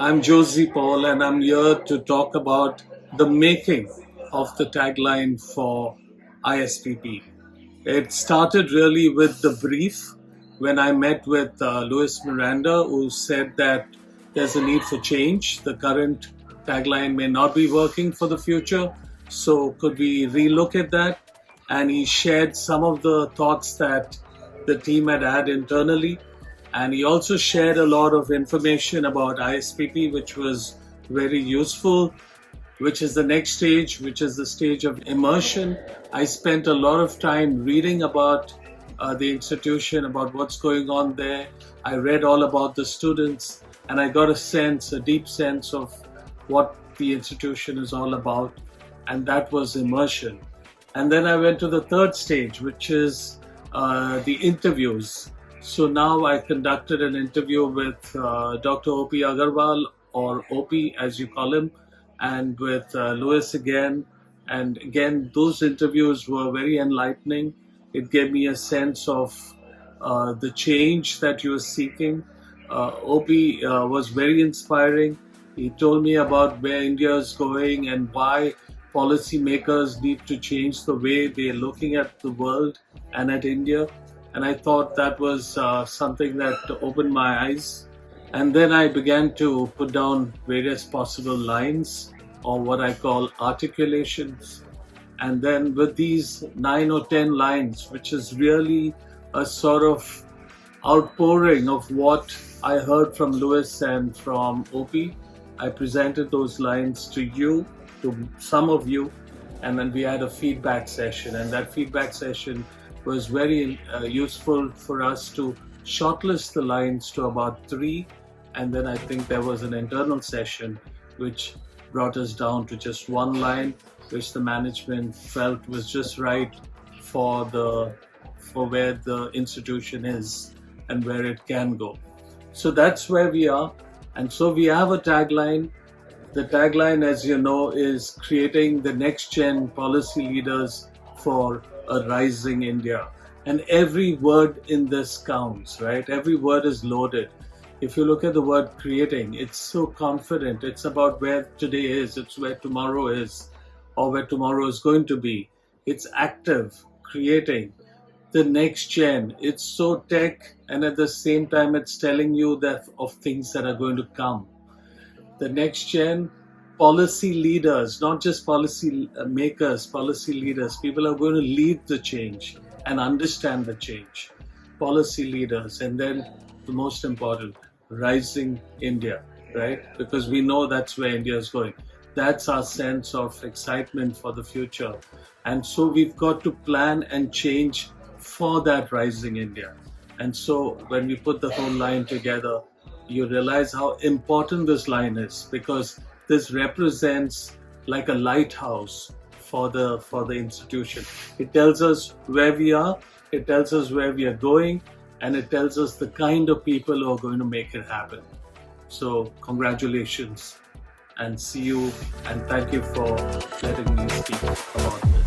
I'm Josy Paul, and I'm here to talk about the making of the tagline for ISPP. It started really with the brief when I met with Luis Miranda, who said that there's a need for change. The current tagline may not be working for the future, so could we relook at that? And he shared some of the thoughts that the team had internally, and he also shared a lot of information about ISPP, which was very useful, which is the next stage, which is the stage of immersion. I spent a lot of time reading about the institution, about what's going on there. I read all about the students, and I got a deep sense of what the institution is all about, and that was immersion. And then I went to the third stage, which is the interviews. So now I conducted an interview with Dr. O.P. Agarwal, or O.P. as you call him, and with Louis again. And again, those interviews were very enlightening. It gave me a sense of the change that you were seeking. O.P. Was very inspiring. He told me about where India is going and why policymakers need to change the way they're looking at the world and at India. And I thought that was something that opened my eyes. And then I began to put down various possible lines, or what I call articulations. And then with these 9 or 10 lines, which is really a sort of outpouring of what I heard from Louis and from OP, I presented those lines to you, to some of you, and then we had a feedback session. And that feedback session was very useful for us to shortlist the lines to about 3. And then I think there was an internal session which brought us down to just 1 line, which the management felt was just right for where the institution is and where it can go. So that's where we are. And so we have a tagline. The tagline, as you know, is creating the next gen policy leaders for a rising India. And every word in this counts, right? Every word is loaded. If you look at the word creating, it's so confident. It's about where today is, it's where tomorrow is, or where tomorrow is going to be. It's active, creating the next gen. It's so tech, and at the same time, it's telling you that of things that are going to come. The next gen policy leaders, not just policy makers, policy leaders. People are going to lead the change and understand the change. Policy leaders, and then the most important, rising India, right? Because we know that's where India is going. That's our sense of excitement for the future. And so we've got to plan and change for that rising India. And so when we put the whole line together, you realize how important this line is, because this represents like a lighthouse for the institution. It tells us where we are, it tells us where we are going, and it tells us the kind of people who are going to make it happen. So congratulations, and see you, and thank you for letting me speak about it.